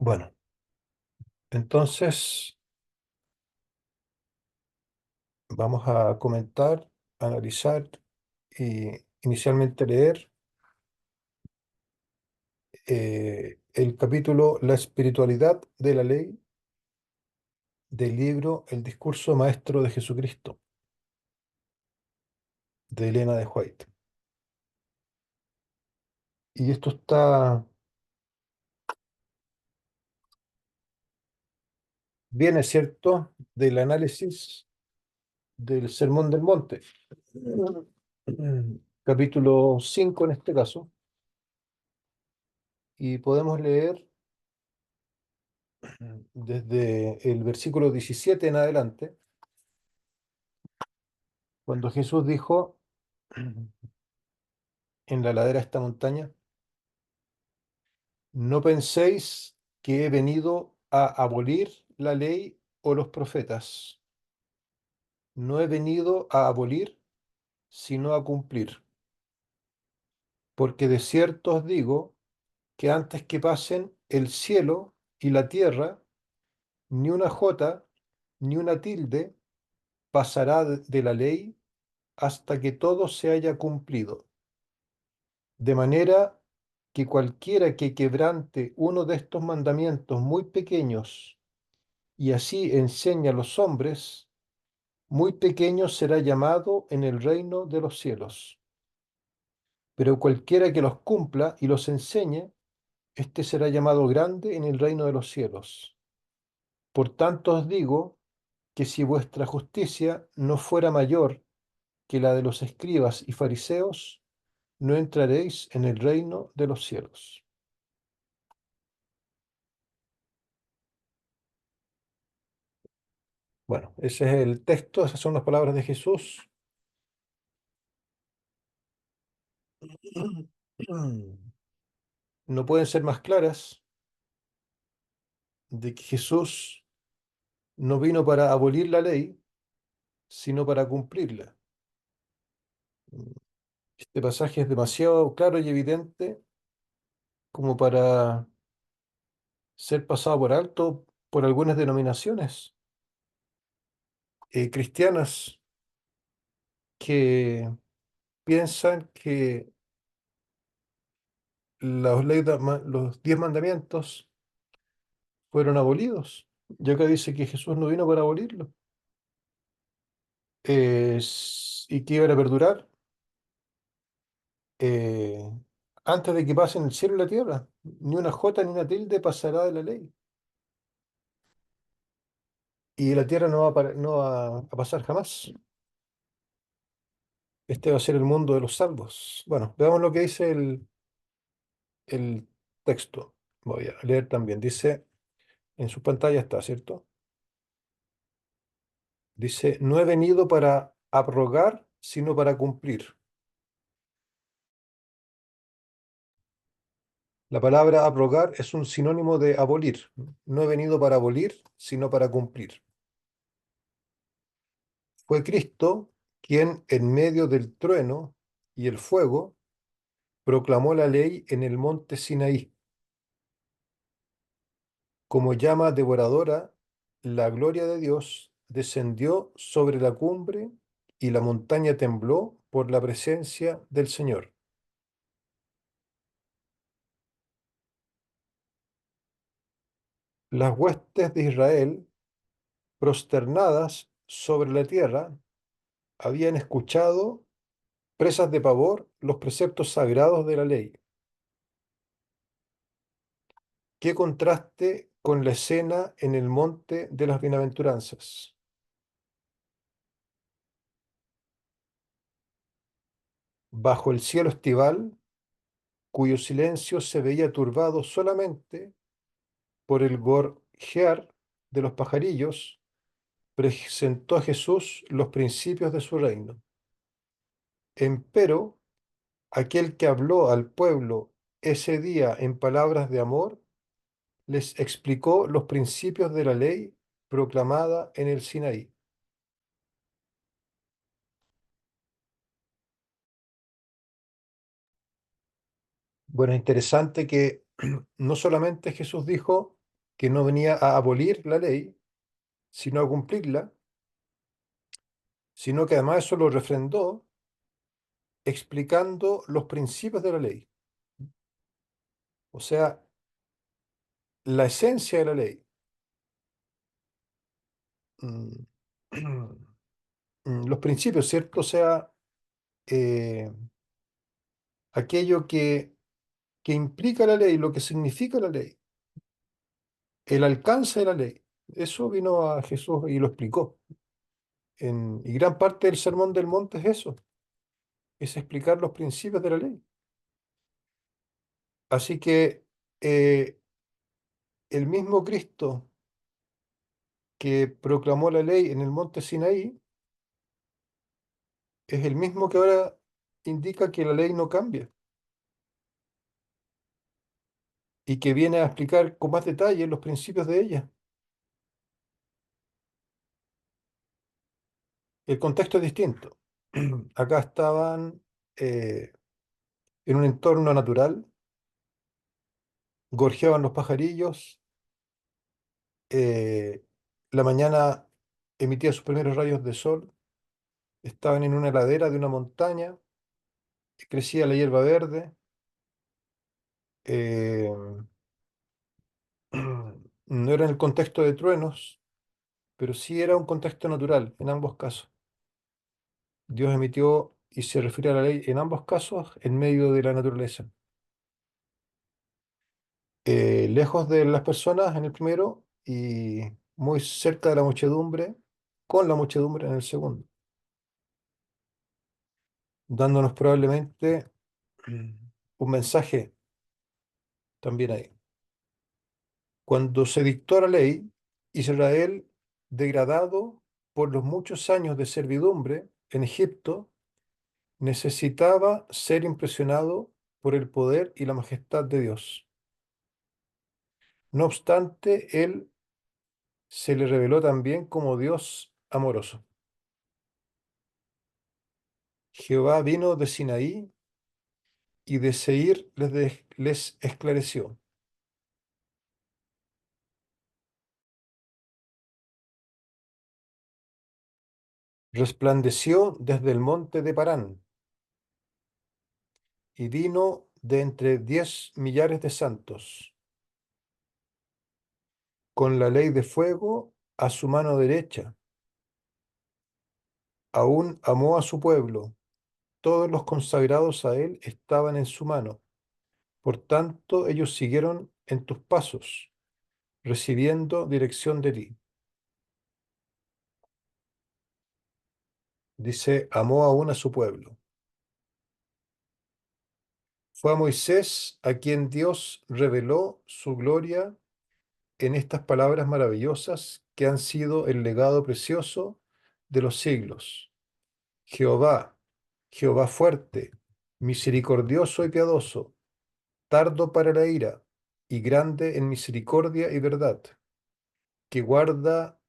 Bueno, entonces vamos a comentar, analizar y inicialmente leer el capítulo La espiritualidad de la ley del libro El discurso maestro de Jesucristo, de Elena de White. Y esto viene, ¿cierto?, del análisis del Sermón del Monte, capítulo 5 en este caso, y podemos leer desde el versículo 17 en adelante, cuando Jesús dijo en la ladera de esta montaña: no penséis que he venido a abolir la ley o los profetas. No he venido a abolir, sino a cumplir. Porque de cierto os digo que antes que pasen el cielo y la tierra, ni una jota, ni una tilde pasará de la ley hasta que todo se haya cumplido. De manera que cualquiera que quebrante uno de estos mandamientos muy pequeños y así enseña a los hombres, muy pequeño será llamado en el reino de los cielos. Pero cualquiera que los cumpla y los enseñe, éste será llamado grande en el reino de los cielos. Por tanto os digo que si vuestra justicia no fuera mayor que la de los escribas y fariseos, no entraréis en el reino de los cielos. Bueno, ese es el texto, esas son las palabras de Jesús. No pueden ser más claras de que Jesús no vino para abolir la ley, sino para cumplirla. Este pasaje es demasiado claro y evidente como para ser pasado por alto por algunas denominaciones cristianas que piensan que los 10 mandamientos fueron abolidos. Y acá dice que Jesús no vino para abolirlo, y que iban a perdurar eh, antes de que pasen el cielo y la tierra. Ni una jota ni una tilde pasará de la ley. Y la tierra no va a pasar jamás. Este va a ser el mundo de los salvos. Bueno, veamos lo que dice el texto. Voy a leer también. Dice, en su pantalla está, ¿cierto? Dice, no he venido para abrogar, sino para cumplir. La palabra abrogar es un sinónimo de abolir. No he venido para abolir, sino para cumplir. Fue Cristo quien, en medio del trueno y el fuego, proclamó la ley en el monte Sinaí. Como llama devoradora, la gloria de Dios descendió sobre la cumbre y la montaña tembló por la presencia del Señor. Las huestes de Israel, prosternadas sobre la tierra, habían escuchado, presas de pavor, los preceptos sagrados de la ley. Qué contraste con la escena en el monte de las bienaventuranzas. Bajo el cielo estival, cuyo silencio se veía turbado solamente por el gorjear de los pajarillos, presentó a Jesús los principios de su reino. Empero, aquel que habló al pueblo ese día en palabras de amor, les explicó los principios de la ley proclamada en el Sinaí. Bueno, es interesante que no solamente Jesús dijo, que no venía a abolir la ley, sino a cumplirla, sino que además eso lo refrendó explicando los principios de la ley. O sea, la esencia de la ley, mm, los principios, ¿cierto? O sea, eh, aquello que implica la ley, lo que significa la ley, el alcance de la ley. Eso vino a Jesús y lo explicó. Y gran parte del Sermón del Monte es eso, es explicar los principios de la ley. Así que eh, el mismo Cristo que proclamó la ley en el monte Sinaí es el mismo que ahora indica que la ley no cambia y que viene a explicar con más detalle los principios de ella. El contexto es distinto. Acá estaban eh, en un entorno natural, gorjeaban los pajarillos, eh, la mañana emitía sus primeros rayos de sol, estaban en una ladera de una montaña, crecía la hierba verde, eh, no era en el contexto de truenos, pero sí era un contexto natural en ambos casos. Dios emitió y se refiere a la ley en ambos casos en medio de la naturaleza. Lejos de las personas en el primero y muy cerca de la muchedumbre, con la muchedumbre en el segundo, dándonos probablemente un mensaje también ahí. Cuando se dictó la ley, Israel, degradado por los muchos años de servidumbre en Egipto, necesitaba ser impresionado por el poder y la majestad de Dios. No obstante, él se le reveló también como Dios amoroso. Jehová vino de Sinaí y de Seir les esclareció. Resplandeció desde el monte de Parán y vino de entre 10 millares de santos, con la ley de fuego a su mano derecha. Aún amó a su pueblo, todos los consagrados a él estaban en su mano. Por tanto, ellos siguieron en tus pasos, recibiendo dirección de ti. Dice, amó aún a su pueblo. Fue a Moisés a quien Dios reveló su gloria en estas palabras maravillosas que han sido el legado precioso de los siglos. Jehová, Jehová fuerte, misericordioso y piadoso, tardo para la ira y grande en misericordia y verdad, que guarda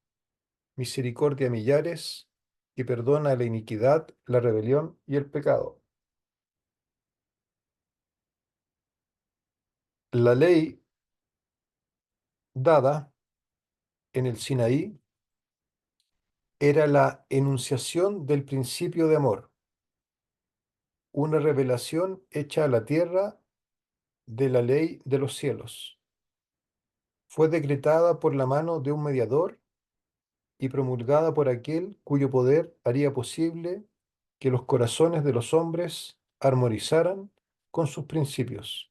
misericordia a millares y perdona la iniquidad, la rebelión y el pecado. La ley dada en el Sinaí era la enunciación del principio de amor, una revelación hecha a la tierra de la ley de los cielos. Fue decretada por la mano de un mediador y promulgada por aquel cuyo poder haría posible que los corazones de los hombres armonizaran con sus principios.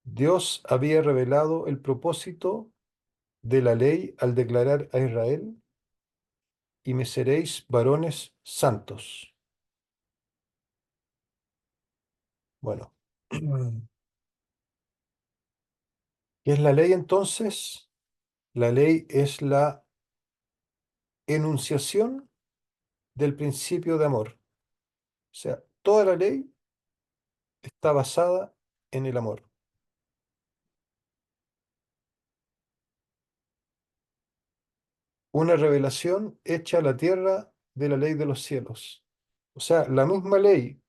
Dios había revelado el propósito de la ley al declarar a Israel, y me seréis varones santos. Bueno, ¿qué es la ley entonces? La ley es la enunciación del principio de amor. O sea, toda la ley está basada en el amor. Una revelación hecha a la tierra de la ley de los cielos. O sea, la misma ley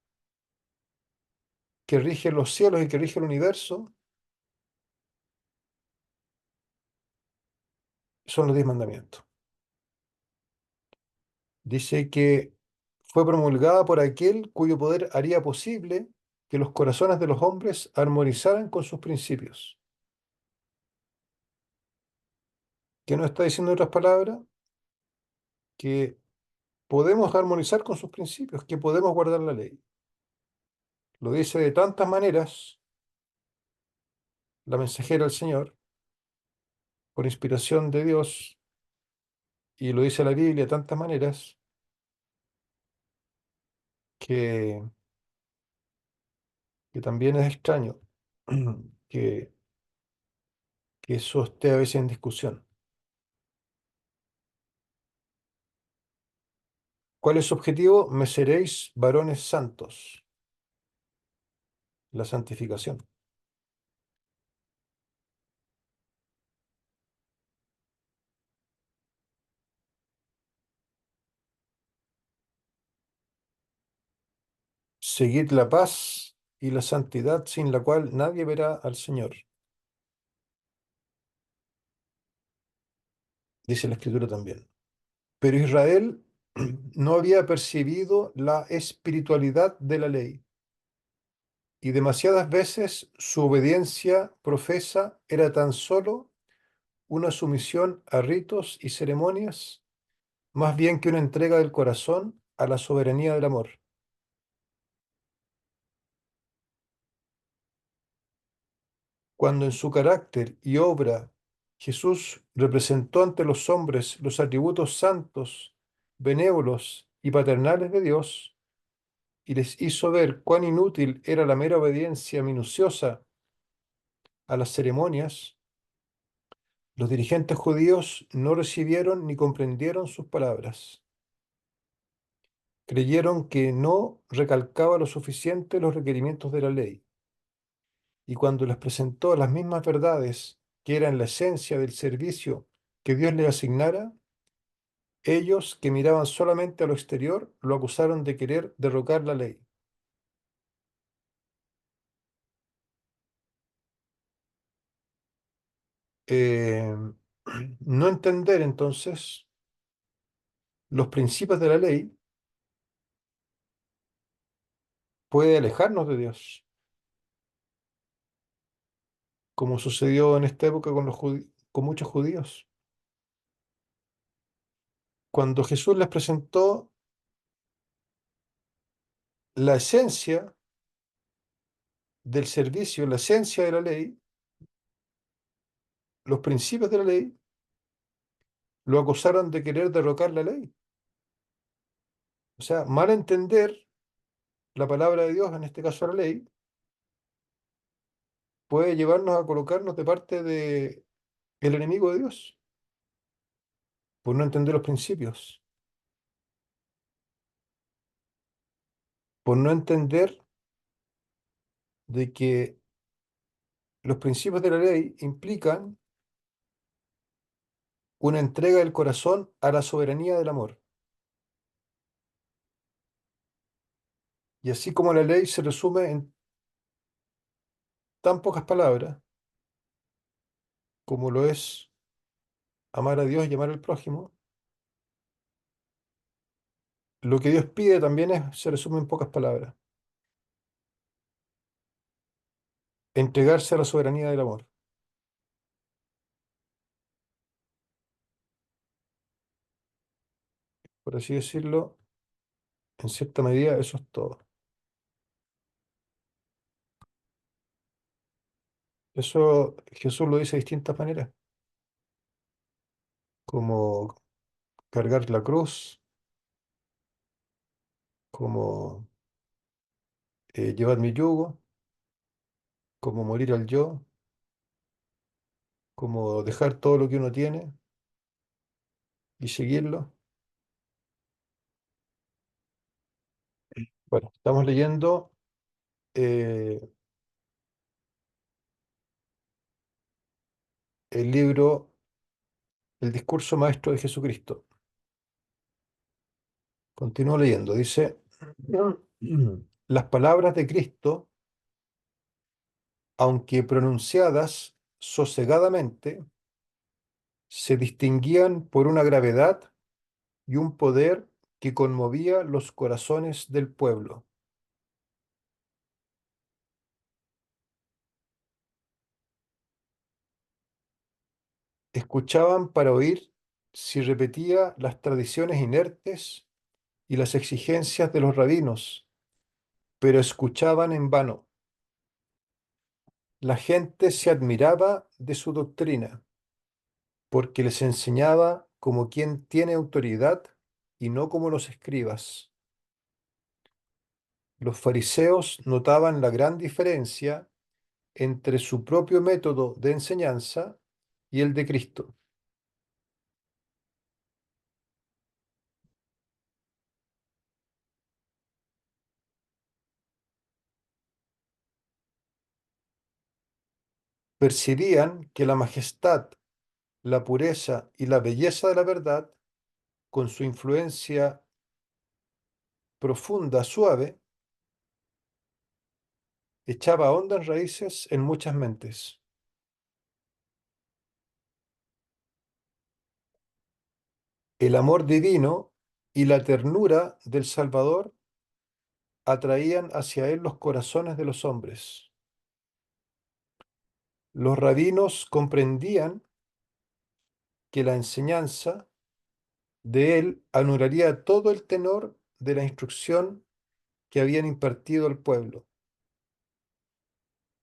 que rige los cielos y que rige el universo Son los 10 mandamientos. Dice que fue promulgada por aquel cuyo poder haría posible que los corazones de los hombres armonizaran con sus principios. ¿Qué nos está diciendo en otras palabras? Que podemos armonizar con sus principios, que podemos guardar la ley. Lo dice de tantas maneras la mensajera del Señor, por inspiración de Dios, y lo dice la Biblia de tantas maneras, que, que también es extraño que, que eso esté a veces en discusión. ¿Cuál es su objetivo? Me seréis varones santos, la santificación. Seguid la paz y la santidad sin la cual nadie verá al Señor, dice la Escritura también. Pero Israel no había percibido la espiritualidad de la ley y demasiadas veces su obediencia profesa era tan solo una sumisión a ritos y ceremonias, más bien que una entrega del corazón a la soberanía del amor. Cuando en su carácter y obra Jesús representó ante los hombres los atributos santos, benévolos y paternales de Dios, y les hizo ver cuán inútil era la mera obediencia minuciosa a las ceremonias, los dirigentes judíos no recibieron ni comprendieron sus palabras. Creyeron que no recalcaba lo suficiente los requerimientos de la ley, y cuando les presentó las mismas verdades que eran la esencia del servicio que Dios les asignara, ellos, que miraban solamente a lo exterior, lo acusaron de querer derrocar la ley. Eh, no entender entonces los principios de la ley puede alejarnos de Dios, como sucedió en esta época con con muchos judíos. Cuando Jesús les presentó la esencia del servicio, la esencia de la ley, los principios de la ley, lo acusaron de querer derrocar la ley. O sea, mal entender la palabra de Dios, en este caso la ley, puede llevarnos a colocarnos de parte de el enemigo de Dios, por no entender los principios, por no entender de que los principios de la ley implican una entrega del corazón a la soberanía del amor. Y así como la ley se resume en tan pocas palabras, como lo es amar a Dios y amar al prójimo, lo que Dios pide también se resume en pocas palabras: entregarse a la soberanía del amor. Por así decirlo, en cierta medida eso es todo. Eso Jesús lo dice de distintas maneras, como cargar la cruz, como llevar mi yugo, como morir al yo, como dejar todo lo que uno tiene y seguirlo. Bueno, estamos leyendo eh, el libro El discurso maestro de Jesucristo. Continúo leyendo. Dice, las palabras de Cristo, aunque pronunciadas sosegadamente, Se distinguían por una gravedad y un poder que conmovía los corazones del pueblo. Escuchaban para oír si repetía las tradiciones inertes y las exigencias de los rabinos, pero escuchaban en vano. La gente se admiraba de su doctrina, porque les enseñaba como quien tiene autoridad y no como los escribas. Los fariseos notaban la gran diferencia entre su propio método de enseñanza y el de Cristo. Percibían que la majestad, la pureza y la belleza de la verdad, con su influencia profunda, suave, echaba hondas raíces en muchas mentes. El amor divino y la ternura del Salvador atraían hacia él los corazones de los hombres. Los rabinos comprendían que la enseñanza de él anularía todo el tenor de la instrucción que habían impartido al pueblo.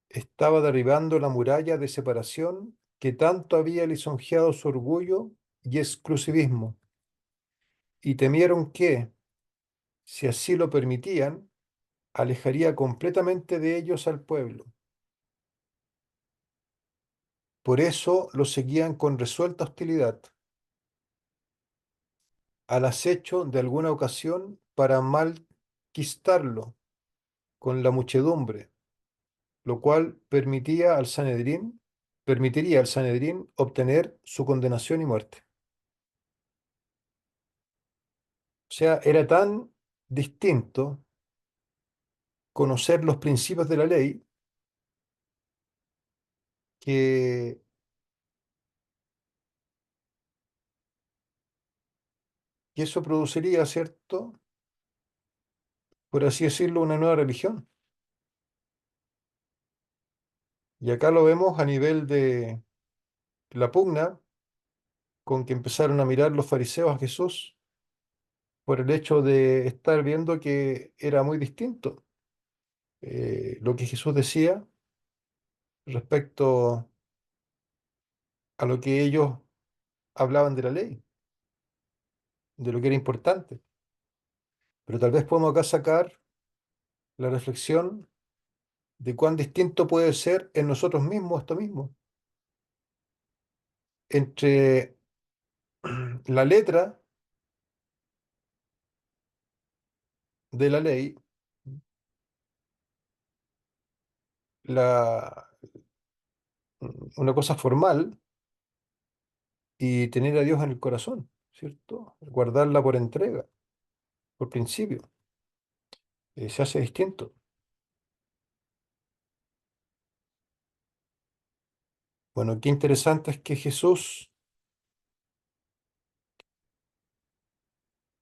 Estaba derribando la muralla de separación que tanto había lisonjeado su orgullo y exclusivismo, y temieron que, si así lo permitían, alejaría completamente de ellos al pueblo. Por eso lo seguían con resuelta hostilidad, al acecho de alguna ocasión para malquistarlo con la muchedumbre, lo cual permitiría al Sanedrín obtener su condenación y muerte. O sea, era tan distinto conocer los principios de la ley que, que eso produciría, ¿cierto? Por así decirlo, una nueva religión. Y acá lo vemos a nivel de la pugna con que empezaron a mirar los fariseos a Jesús por el hecho de estar viendo que era muy distinto lo que Jesús decía respecto a lo que ellos hablaban de la ley, de lo que era importante. Pero tal vez podemos acá sacar la reflexión de cuán distinto puede ser en nosotros mismos esto mismo, entre la letra de la ley, la, una cosa formal, y tener a Dios en el corazón, ¿cierto? Guardarla por entrega, por principio, se hace distinto. Bueno, qué interesante es que Jesús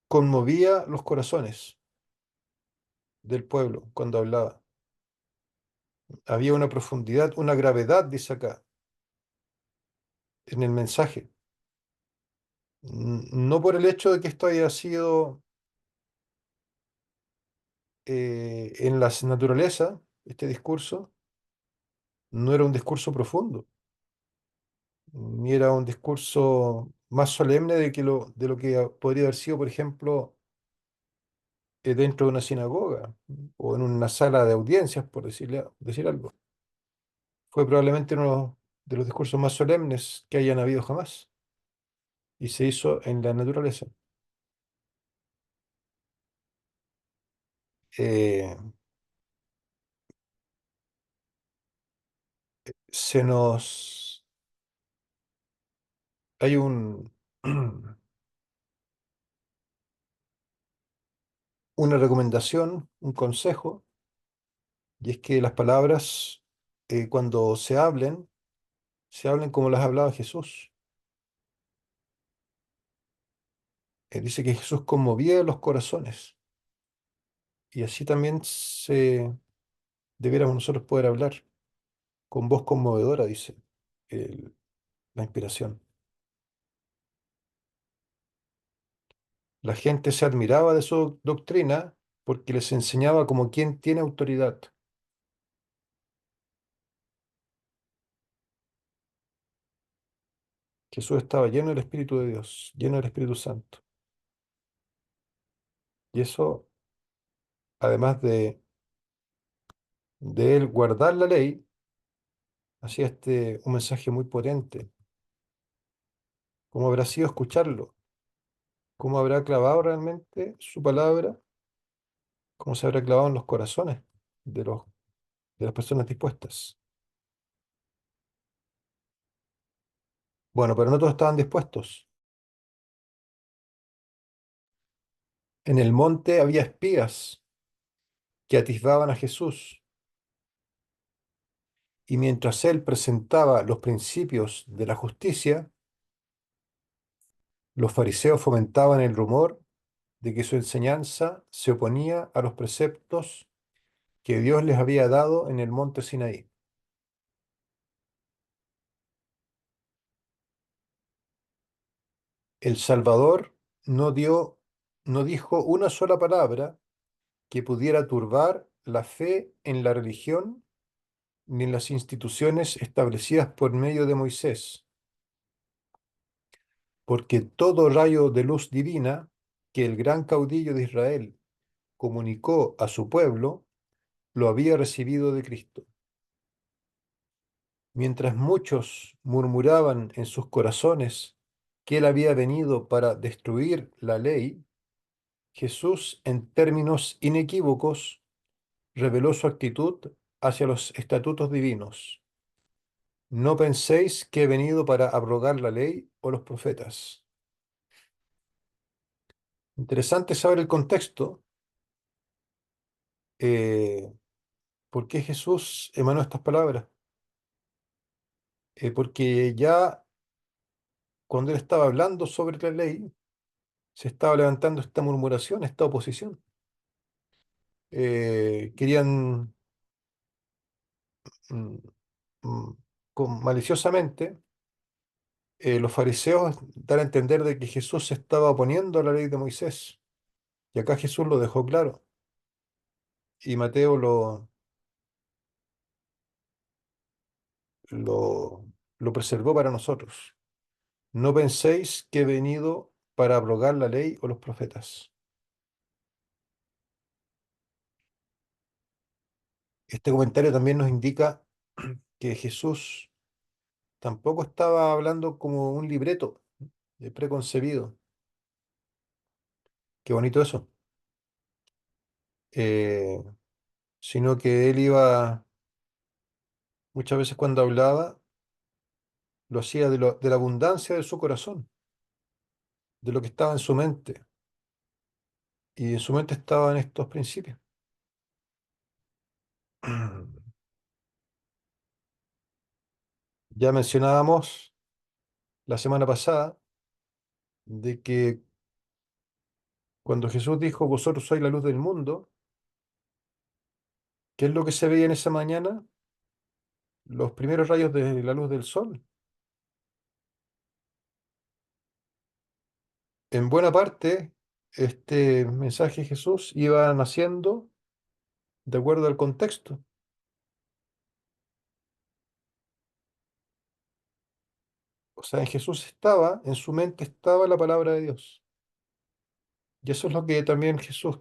conmovía los corazones del pueblo cuando hablaba. Había una profundidad, una gravedad, dice acá, en el mensaje. No por el hecho de que esto haya sido en la naturaleza, este discurso, no era un discurso profundo, ni era un discurso más solemne de lo que podría haber sido, por ejemplo, dentro de una sinagoga o en una sala de audiencias, por decir algo. Fue probablemente uno de los discursos más solemnes que hayan habido jamás y se hizo en la naturaleza. Eh, se nos... Hay una recomendación, un consejo, y es que las palabras, cuando se hablen como las hablaba Jesús. Dice que Jesús conmovía los corazones y así también debiéramos nosotros poder hablar con voz conmovedora, dice el- la inspiración. La gente se admiraba de su doctrina porque les enseñaba como quien tiene autoridad. Jesús estaba lleno del Espíritu de Dios, lleno del Espíritu Santo. Y eso, además de él guardar la ley, hacía un mensaje muy potente. ¿Cómo habrá sido escucharlo? ¿Cómo habrá clavado realmente su palabra? ¿Cómo se habrá clavado en los corazones de de las personas dispuestas? Bueno, pero no todos estaban dispuestos. En el monte había espías que atisbaban a Jesús, y mientras él presentaba los principios de la justicia, los fariseos fomentaban el rumor de que su enseñanza se oponía a los preceptos que Dios les había dado en el monte Sinaí. El Salvador no dio, no dijo una sola palabra que pudiera turbar la fe en la religión ni en las instituciones establecidas por medio de Moisés, porque todo rayo de luz divina que el gran caudillo de Israel comunicó a su pueblo lo había recibido de Cristo. Mientras muchos murmuraban en sus corazones que él había venido para destruir la ley, Jesús, en términos inequívocos, reveló su actitud hacia los estatutos divinos. No penséis que he venido para abrogar la ley o los profetas. Interesante saber el contexto, eh, por qué Jesús emanó estas palabras. Porque ya cuando él estaba hablando sobre la ley, se estaba levantando esta murmuración, esta oposición. Querían mm, mm, maliciosamente los fariseos dar a entender de que Jesús se estaba oponiendo a la ley de Moisés. Y acá Jesús lo dejó claro. Y Mateo lo, lo preservó para nosotros. No penséis que he venido para abrogar la ley o los profetas. Este comentario también nos indica que Jesús tampoco estaba hablando como un libreto preconcebido. Qué bonito eso. Eh, Sino que él iba, muchas veces cuando hablaba, lo hacía de la abundancia de su corazón, de lo que estaba en su mente. Y en su mente estaban estos principios. Ya mencionábamos la semana pasada de que cuando Jesús dijo, vosotros sois la luz del mundo, ¿qué es lo que se veía en esa mañana? Los primeros rayos de la luz del sol. En buena parte, este mensaje de Jesús iba naciendo de acuerdo al contexto. O sea, en Jesús estaba, en su mente estaba la palabra de Dios. Y eso es lo que también Jesús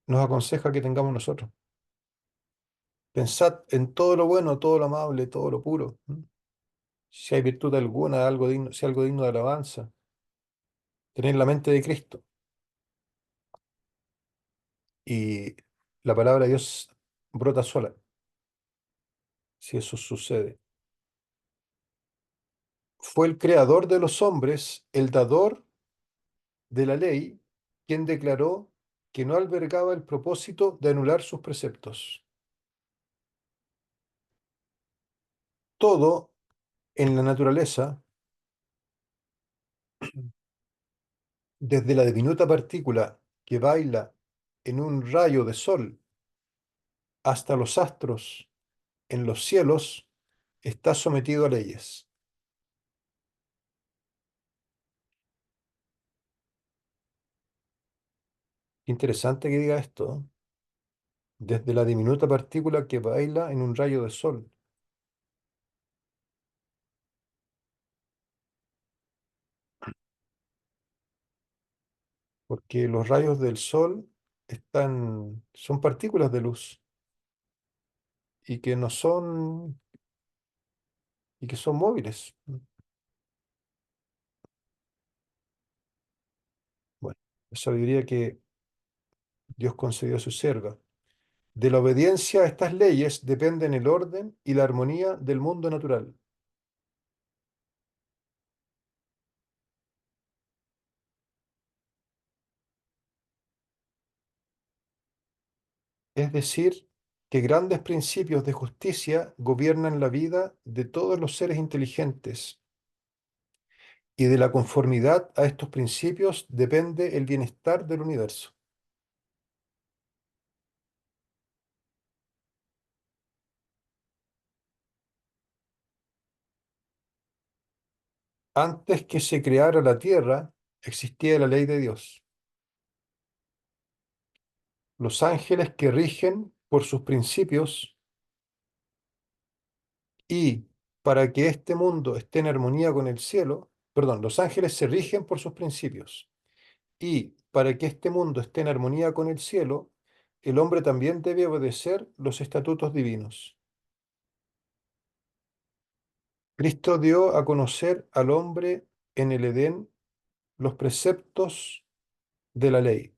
nos aconseja que tengamos nosotros. Pensad en todo lo bueno, todo lo amable, todo lo puro. Si hay virtud alguna, algo digno, si algo digno de alabanza, tener la mente de Cristo. Y la palabra de Dios brota sola, si eso sucede. Fue el creador de los hombres, el dador de la ley, quien declaró que no albergaba el propósito de anular sus preceptos. Todo en la naturaleza Desde la diminuta partícula que baila en un rayo de sol hasta los astros en los cielos, está sometido a leyes. Interesante que diga esto, ¿no? Desde la diminuta partícula que baila en un rayo de sol, porque los rayos del sol son partículas de luz y que no son, y que son móviles. Bueno, la sabiduría que Dios concedió a su sierva. De la obediencia a estas leyes dependen el orden y la armonía del mundo natural. Es decir, que grandes principios de justicia gobiernan la vida de todos los seres inteligentes, y de la conformidad a estos principios depende el bienestar del universo. Antes que se creara la tierra, existía la ley de Dios. Los ángeles que rigen por sus principios, y para que este mundo esté en armonía con el cielo, perdón, los ángeles se rigen por sus principios. Y para que este mundo esté en armonía con el cielo, el hombre también debe obedecer los estatutos divinos. Cristo dio a conocer al hombre en el Edén los preceptos de la ley,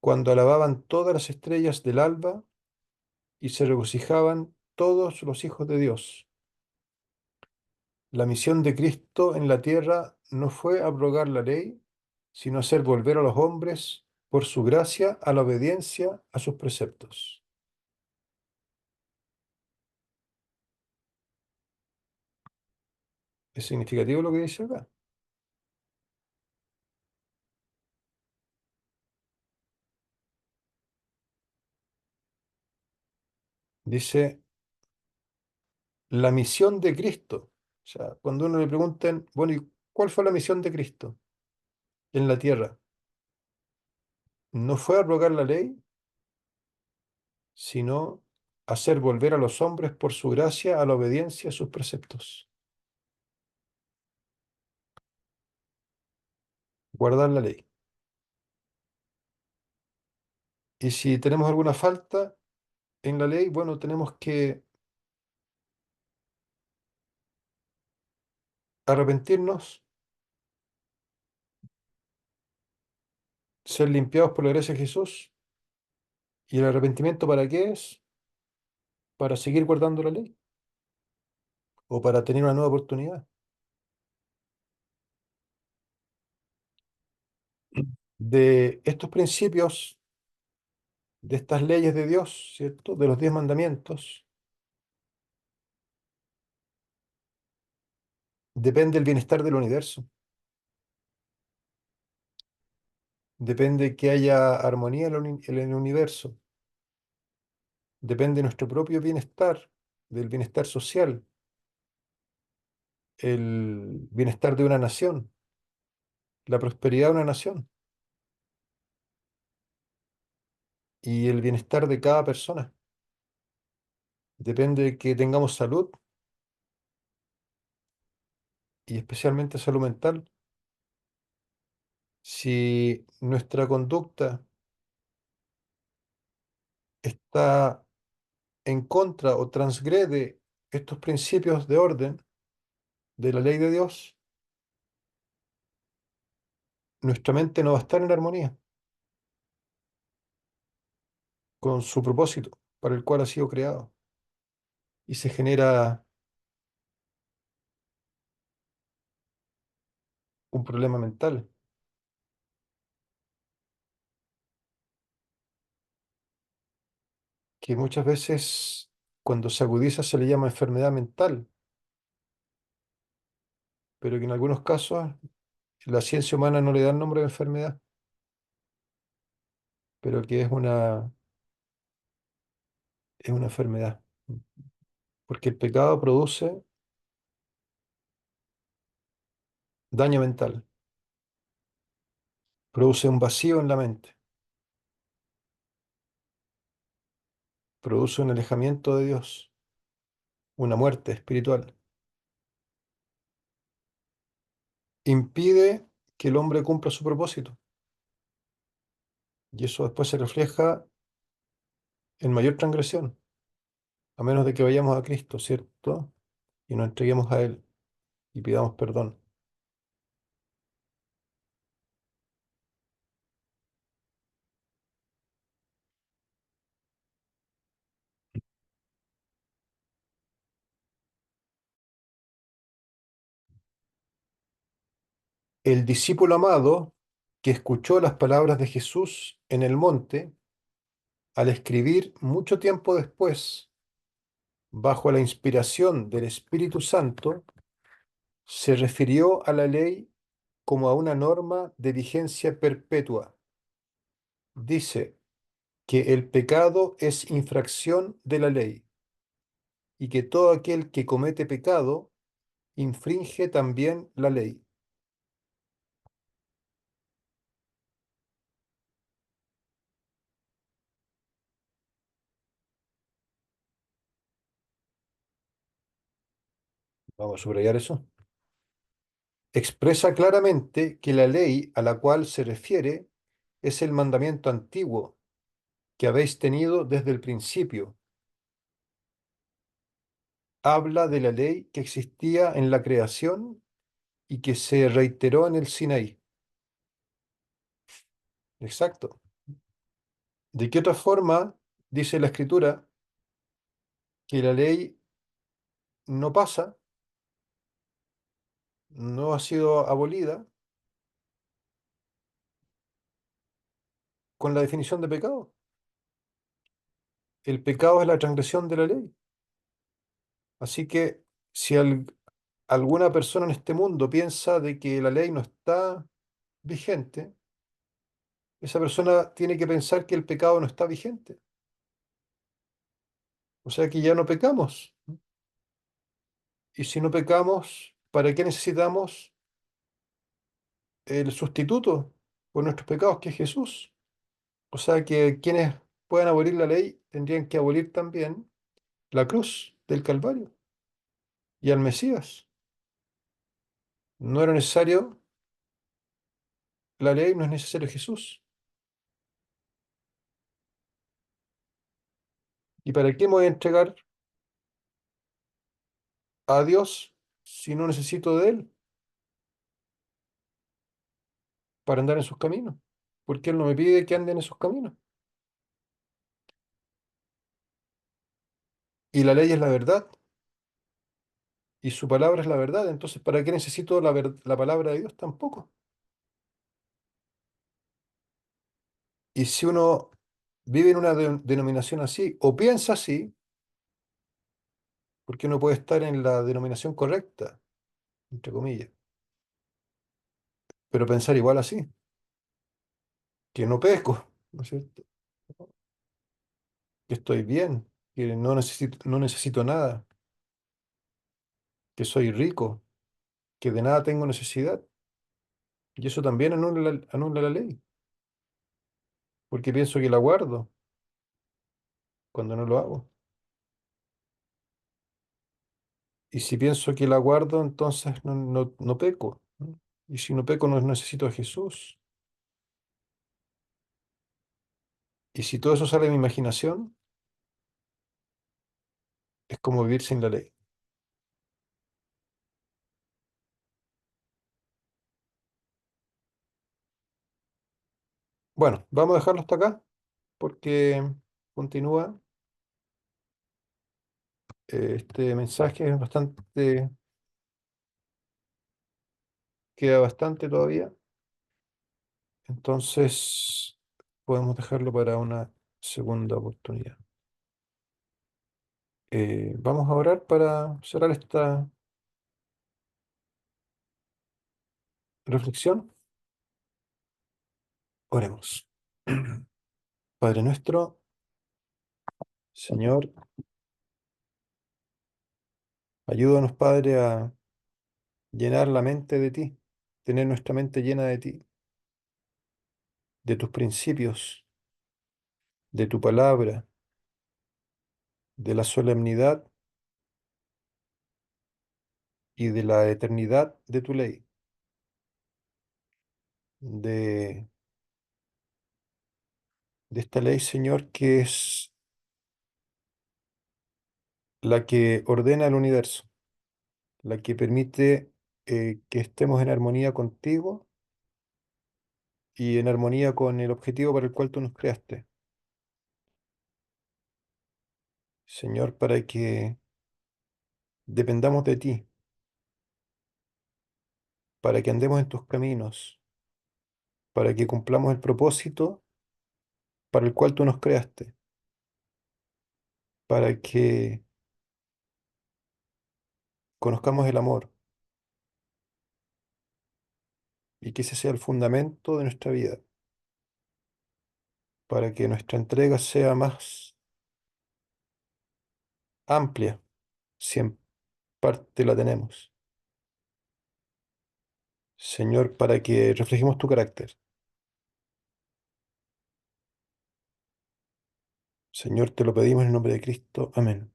cuando alababan todas las estrellas del alba y se regocijaban todos los hijos de Dios. La misión de Cristo en la tierra no fue abrogar la ley, sino hacer volver a los hombres, por su gracia, a la obediencia a sus preceptos. Es significativo lo que dice acá. Dice la misión de Cristo. O sea, cuando uno le preguntan, bueno, ¿y cuál fue la misión de Cristo en la tierra? No fue abrogar la ley, sino hacer volver a los hombres por su gracia a la obediencia a sus preceptos. Guardar la ley. Y si tenemos alguna falta en la ley, bueno, tenemos que arrepentirnos, ser limpiados por la gracia de Jesús. ¿Y el arrepentimiento para qué es? Para seguir guardando la ley o para tener una nueva oportunidad. De estos principios, de estas leyes de Dios, ¿cierto? De los 10 mandamientos, depende el bienestar del universo. Depende que haya armonía en el universo. Depende de nuestro propio bienestar, del bienestar social, el bienestar de una nación, la prosperidad de una nación y el bienestar de cada persona. Depende de que tengamos salud y especialmente salud mental. Si nuestra conducta está en contra o transgrede estos principios de orden de la ley de Dios, nuestra mente no va a estar en armonía con su propósito para el cual ha sido creado. Y se genera un problema mental, que muchas veces cuando se agudiza se le llama enfermedad mental, pero que en algunos casos la ciencia humana no le da el nombre de enfermedad, pero que es una enfermedad. Porque el pecado produce daño mental, produce un vacío en la mente, produce un alejamiento de Dios, una muerte espiritual. Impide que el hombre cumpla su propósito. Y eso después se refleja en mayor transgresión, a menos de que vayamos a Cristo, ¿cierto? Y nos entreguemos a Él y pidamos perdón. El discípulo amado que escuchó las palabras de Jesús en el monte, al escribir mucho tiempo después, bajo la inspiración del Espíritu Santo, se refirió a la ley como a una norma de vigencia perpetua. Dice que el pecado es infracción de la ley y que todo aquel que comete pecado infringe también la ley. Vamos a subrayar eso. Expresa claramente que la ley a la cual se refiere es el mandamiento antiguo que habéis tenido desde el principio. Habla de la ley que existía en la creación y que se reiteró en el Sinaí. Exacto. ¿De qué otra forma dice la Escritura que la ley no pasa, no ha sido abolida con la definición de pecado? El pecado es la transgresión de la ley. Así que si alguna persona en este mundo piensa de que la ley no está vigente, esa persona tiene que pensar que el pecado no está vigente. O sea que ya no pecamos. Y si no pecamos, ¿para qué necesitamos el sustituto por nuestros pecados, que es Jesús? O sea que quienes puedan abolir la ley tendrían que abolir también la cruz del Calvario y al Mesías. No era necesario la ley, no es necesario Jesús. ¿Y para qué me voy a entregar a Dios si no necesito de Él para andar en sus caminos? Porque Él no me pide que ande en esos caminos. Y la ley es la verdad y su palabra es la verdad. Entonces, ¿para qué necesito la palabra de Dios? Tampoco. Y si uno vive en una denominación así o piensa así, ¿por qué no puede estar en la denominación correcta, entre comillas? Pero pensar igual así, que no peco, ¿no es cierto? Que estoy bien, que no necesito nada, que soy rico, que de nada tengo necesidad. Y eso también anula la ley, porque pienso que la guardo cuando no lo hago. Y si pienso que la guardo, entonces no peco, ¿no? Y si no peco, no necesito a Jesús. Y si todo eso sale de mi imaginación, es como vivir sin la ley. Bueno, vamos a dejarlo hasta acá, porque continúa. Este mensaje es bastante, queda bastante todavía. Entonces, podemos dejarlo para una segunda oportunidad. Vamos a orar para cerrar Reflexión, oremos. Padre nuestro, Señor, ayúdanos, Padre, a llenar la mente de ti, tener nuestra mente llena de ti, de tus principios, de tu palabra, de la solemnidad y de la eternidad de tu ley, de, de esta ley, Señor, que es la que ordena el universo, la que permite que estemos en armonía contigo y en armonía con el objetivo para el cual tú nos creaste. Señor, para que dependamos de ti, para que andemos en tus caminos, para que cumplamos el propósito para el cual tú nos creaste, para que conozcamos el amor y que ese sea el fundamento de nuestra vida, para que nuestra entrega sea más amplia, si en parte la tenemos. Señor, para que reflejemos tu carácter. Señor, te lo pedimos en el nombre de Cristo. Amén.